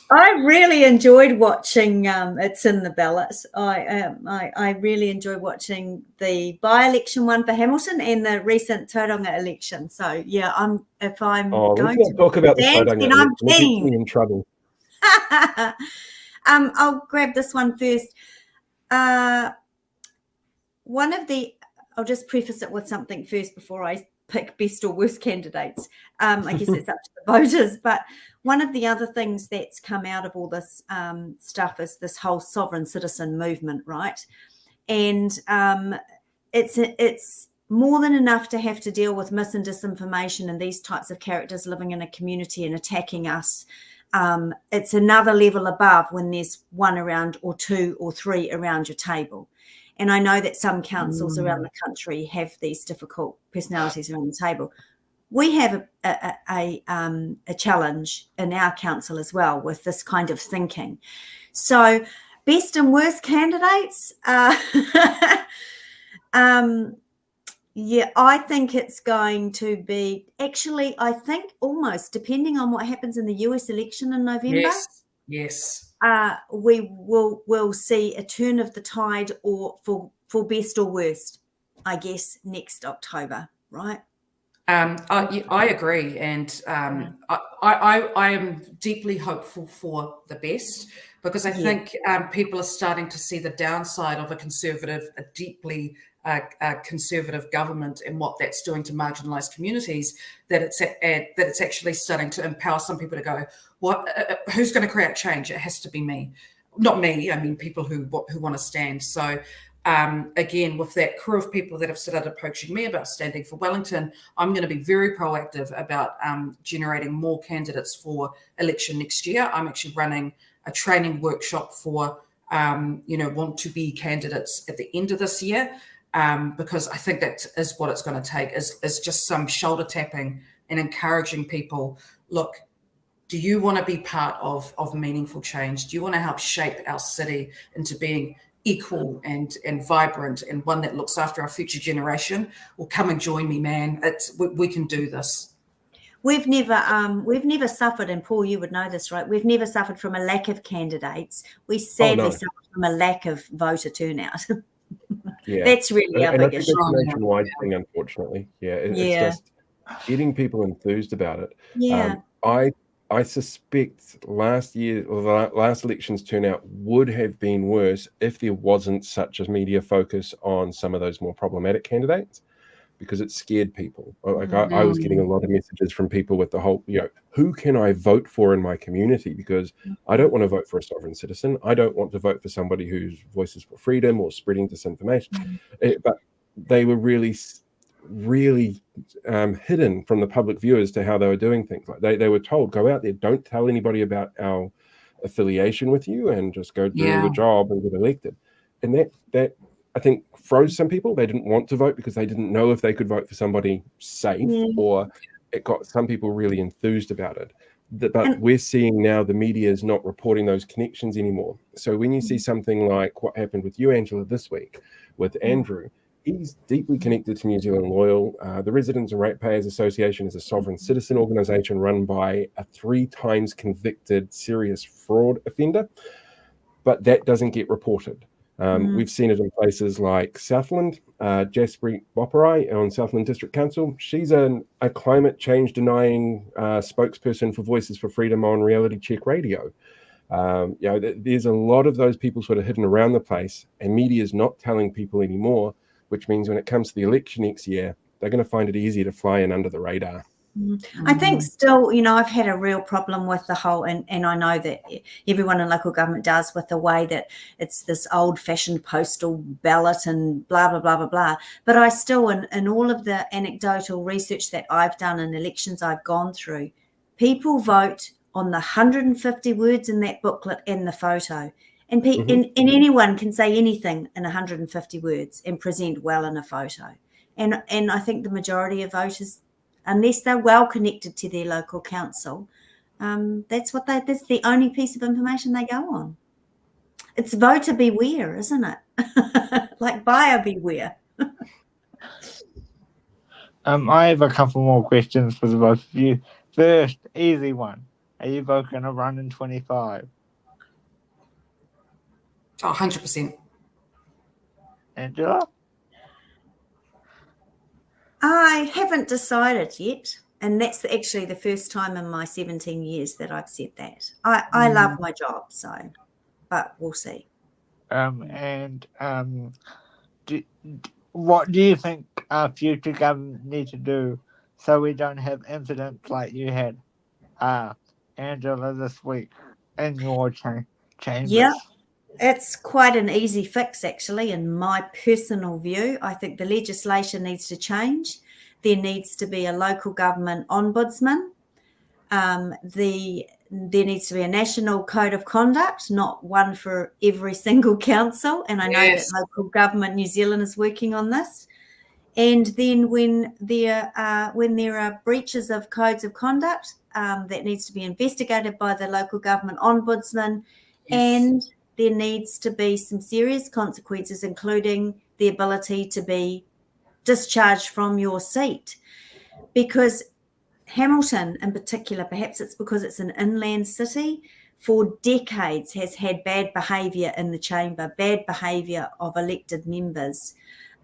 I really enjoyed watching It's in the Ballot. I really enjoyed watching the by-election one for Hamilton and the recent Tauranga election. So yeah, if I'm going to talk about the Tauranga, then I'm keen. Me in trouble. I'll grab this one first. I'll just preface it with something first before I pick best or worst candidates. I guess it's up to the voters. But one of the other things that's come out of all this stuff is this whole sovereign citizen movement, right? And it's more than enough to have to deal with mis and disinformation and these types of characters living in a community and attacking us. It's another level above when there's one around or two or three around your table. And I know that some councils around the country have these difficult personalities around the table. We have a challenge in our council as well with this kind of thinking. So best and worst candidates, yeah, I think it's going to be, actually, I think almost, depending on what happens in the US election in November. Yes. We'll see a turn of the tide or for best or worst, I guess, next October, right? I agree, and I am deeply hopeful for the best, because I think people are starting to see the downside of a deeply conservative government and what that's doing to marginalised communities. That it's actually starting to empower some people to go, "What? Who's going to create change? It has to be me, not me. I mean, people who want to stand." So. Again, with that crew of people that have started approaching me about standing for Wellington, I'm going to be very proactive about generating more candidates for election next year. I'm actually running a training workshop for, want to be candidates at the end of this year, because I think that is what it's going to take, is just some shoulder tapping and encouraging people. Look, do you want to be part of meaningful change? Do you want to help shape our city into being equal and vibrant, and one that looks after our future generation? Well, come and join me, man. We can do this. We've never suffered, and Paul, you would know this, right? We've never suffered from a lack of candidates. We sadly suffer from a lack of voter turnout. Yeah, that's really our biggest issue. It's a nationwide thing, unfortunately. Yeah, it's just getting people enthused about it. Yeah, I suspect last year or the last election's turnout would have been worse if there wasn't such a media focus on some of those more problematic candidates, because it scared people. Like I was getting a lot of messages from people with the whole, who can I vote for in my community? Because I don't want to vote for a sovereign citizen. I don't want to vote for somebody whose voices for freedom or spreading disinformation. But they were really hidden from the public view as to how they were doing things. Like they were told, go out there, don't tell anybody about our affiliation with you, and just go do the job and get elected. And that I think froze some people. They didn't want to vote because they didn't know if they could vote for somebody safe, or it got some people really enthused about it. But we're seeing now the media is not reporting those connections anymore. So when you see something like what happened with you, Angela, this week with Andrew, he's deeply connected to New Zealand Loyal. The Residents and Ratepayers Association is a sovereign citizen organisation run by a 3 times convicted serious fraud offender, but that doesn't get reported. We've seen it in places like Southland. Jaspreet Boparai on Southland District Council, she's a climate change denying spokesperson for Voices for Freedom on Reality Check Radio. There's a lot of those people sort of hidden around the place, and media is not telling people anymore, which means when it comes to the election next year, they're going to find it easier to fly in under the radar. I think still, I've had a real problem with the whole, and I know that everyone in local government does, with the way that it's this old-fashioned postal ballot and blah, blah, blah, blah, blah. But I still, in all of the anecdotal research that I've done in elections I've gone through, people vote on the 150 words in that booklet and the photo. And, and anyone can say anything in 150 words and present well in a photo. And I think the majority of voters, unless they're well connected to their local council, that's the only piece of information they go on. It's voter beware, isn't it? Like buyer beware. I have a couple more questions for the both of you. First, easy one. Are you both going to run in 25? Oh, 100%. Angela? I haven't decided yet, and that's actually the first time in my 17 years that I've said that. I love my job, but we'll see. What do you think our future government need to do so we don't have incidents like you had, Angela, this week in your chambers? Yeah. It's quite an easy fix, actually, in my personal view. I think the legislation needs to change. There needs to be a local government ombudsman. There needs to be a national code of conduct, not one for every single council. And I know that Local Government New Zealand is working on this. And then when there are breaches of codes of conduct, that needs to be investigated by the local government ombudsman. And there needs to be some serious consequences, including the ability to be discharged from your seat. Because Hamilton in particular, perhaps it's because it's an inland city, for decades has had bad behaviour in the chamber, bad behaviour of elected members.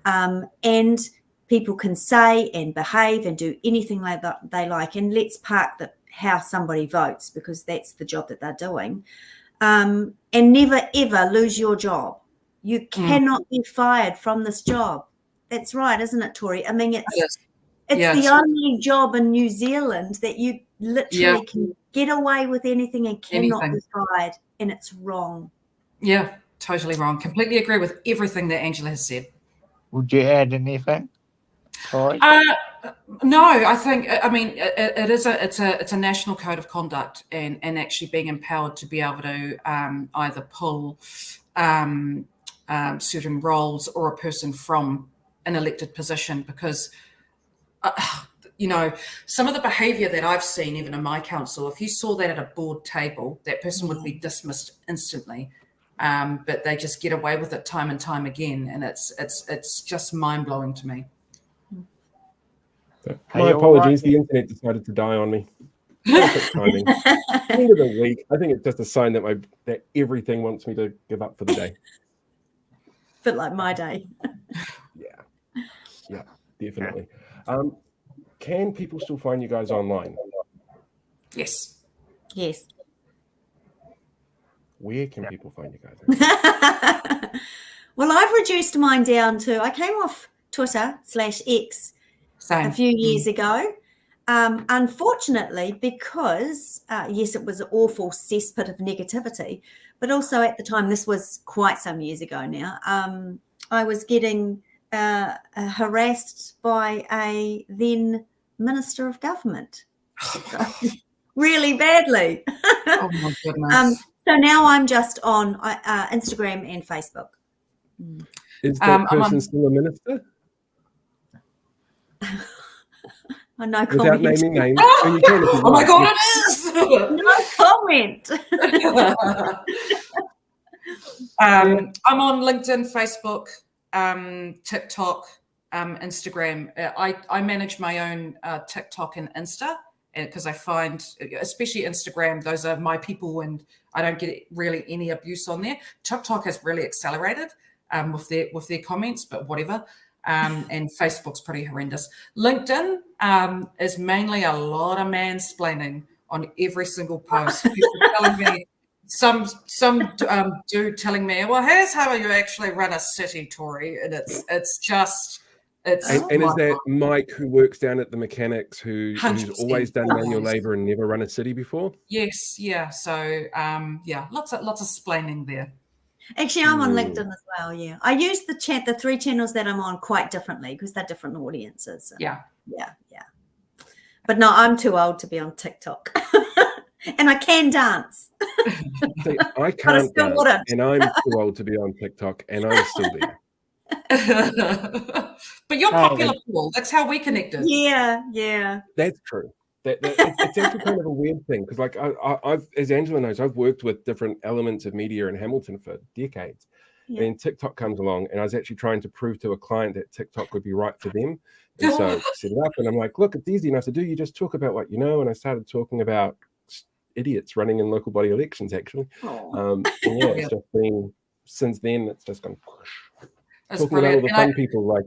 And people can say and behave and do anything like that they like. And let's park how somebody votes, because that's the job that they're doing. And never, ever lose your job. You cannot be fired from this job. That's right, isn't it, Tory? I mean, it's the only job in New Zealand that you literally can get away with anything and cannot be fired, and it's wrong. Yeah, totally wrong. Completely agree with everything that Angela has said. Would you add anything? No, I think, it's a national code of conduct, and actually being empowered to be able to either pull certain roles or a person from an elected position, because some of the behaviour that I've seen even in my council, if you saw that at a board table, that person would be dismissed instantly. But they just get away with it time and time again, and it's just mind-blowing to me. My apologies, the internet decided to die on me. Perfect timing. End of the week. I think it's just a sign that everything wants me to give up for the day. Bit like my day. Yeah, definitely. Can people still find you guys online? Yes. Where can people find you guys? Well, I've reduced mine down to, I came off Twitter /X a few years ago. Unfortunately, because, yes, it was an awful cesspit of negativity, but also at the time, this was quite some years ago now, I was getting harassed by a then Minister of Government. So, really badly. Oh, my goodness. So now I'm just on Instagram and Facebook. Is that person still a minister? No comment. Without naming names. Oh my God, it is! No comment. I'm on LinkedIn, Facebook, TikTok, Instagram. I manage my own TikTok and Insta, because I find, especially Instagram, those are my people, and I don't get really any abuse on there. TikTok has really accelerated with their comments, but whatever. And Facebook's pretty horrendous. LinkedIn is mainly a lot of mansplaining on every single post. People telling me, some dude telling me, well, here's how you actually run a city, Tory, and it's just It's And is that Mike who works down at the mechanics who's 100%, always done manual always. labour and never run a city before? Yes, yeah. So lots of explaining there. Actually, I'm on LinkedIn as well. Yeah, I use the 3 channels that I'm on quite differently because they're different audiences. Yeah. But no, I'm too old to be on TikTok, and I can dance. See, I can't still dance, wouldn't. and I'm too old to be on TikTok, and I'm still there. But you're popular, Paul. That's how we connected. Yeah. That's true. It's actually kind of a weird thing because, like, I've, as Angela knows, I've worked with different elements of media in Hamilton for decades. Yeah. And TikTok comes along, and I was actually trying to prove to a client that TikTok would be right for them. And so set it up, and I'm like, look, it's easy enough to do. You just talk about what you know. And I started talking about idiots running in local body elections, actually. And it's just been, since then, it's just gone push. Talking about all the fun people, like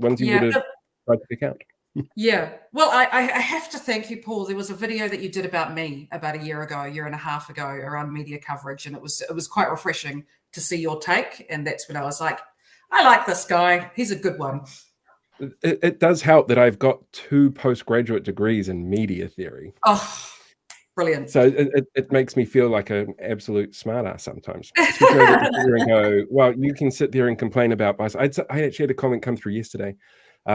ones you would have tried to pick out. Yeah. Well, I have to thank you, Paul. There was a video that you did about me about a year and a half ago around media coverage, and it was quite refreshing to see your take. And that's when I was like, I like this guy. He's a good one. It does help that I've got 2 postgraduate degrees in media theory. Oh, brilliant. So it makes me feel like an absolute smartass sometimes. Especially when I sit there and go, well, you can sit there and complain about bias. I actually had a comment come through yesterday.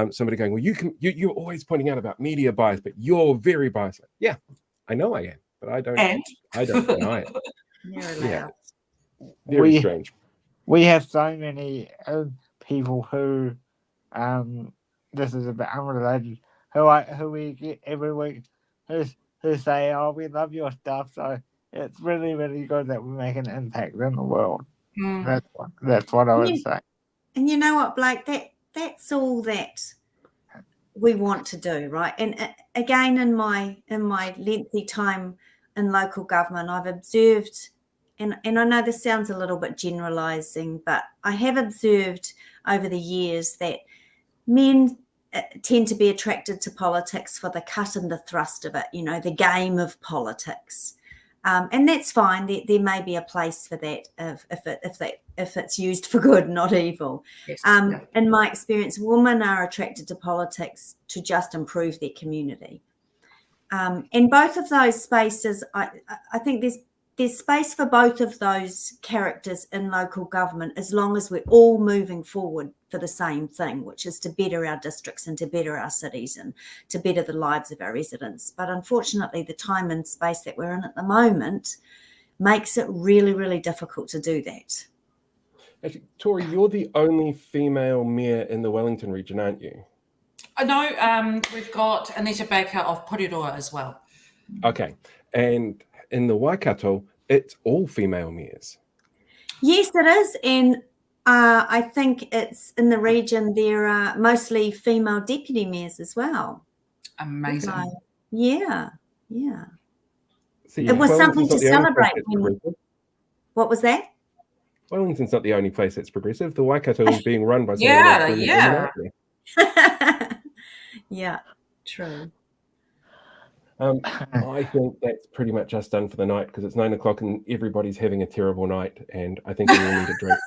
Somebody going, well, you're always pointing out about media bias, but you're very biased. Yeah, I know I am, but I don't deny it. Yeah, very strange. We have so many people who, this is a bit unrelated, who we get every week who say, oh, we love your stuff. So it's really, really good that we make an impact in the world. That's what I would say. And you know what, Blake? That's all that we want to do, right? And again, in my lengthy time in local government, I've observed, and I know this sounds a little bit generalising, but I have observed over the years that men tend to be attracted to politics for the cut and the thrust of it, the game of politics. And that's fine. There may be a place for that if it's used for good, not evil. Yes. In my experience, women are attracted to politics to just improve their community. In both of those spaces, I think there's space for both of those characters in local government as long as we're all moving forward for the same thing, which is to better our districts and to better our cities and to better the lives of our residents. But unfortunately, the time and space that we're in at the moment makes it really, really difficult to do that. Actually, Tory, you're the only female mayor in the Wellington region, aren't you? No, we've got Anita Baker of Porirua as well. Okay. And in the Waikato, it's all female mayors. Yes, it is. And I think it's in the region, there are mostly female deputy mayors as well. Amazing. Yeah. See, it was something to celebrate. What was that? Wellington's not the only place that's progressive. The Waikato is being run by Yeah, true. I think that's pretty much us done for the night because it's 9 o'clock and everybody's having a terrible night, and I think we all need a drink.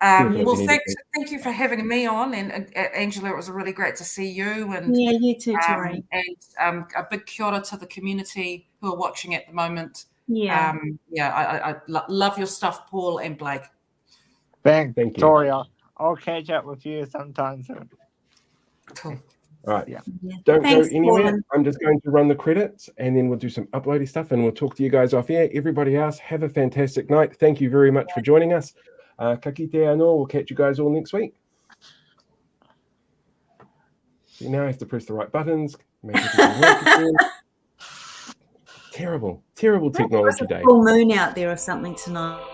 Well, thank you for having me on, and Angela, it was really great to see you. And yeah, you too, Tory. And a big kia ora to the community who are watching at the moment. Yeah, I love your stuff, Paul and Blake. Thank you, Tory. I'll catch up with you sometime soon. Cool. All right. Yeah. Don't Thanks, go anywhere. Paul. I'm just going to run the credits and then we'll do some uploady stuff and we'll talk to you guys off air. Everybody else, have a fantastic night. Thank you very much for joining us. Ka kite anō. We'll catch you guys all next week. So you now have to press the right buttons. Make everything work again. Terrible technology day. Full moon out there or something tonight.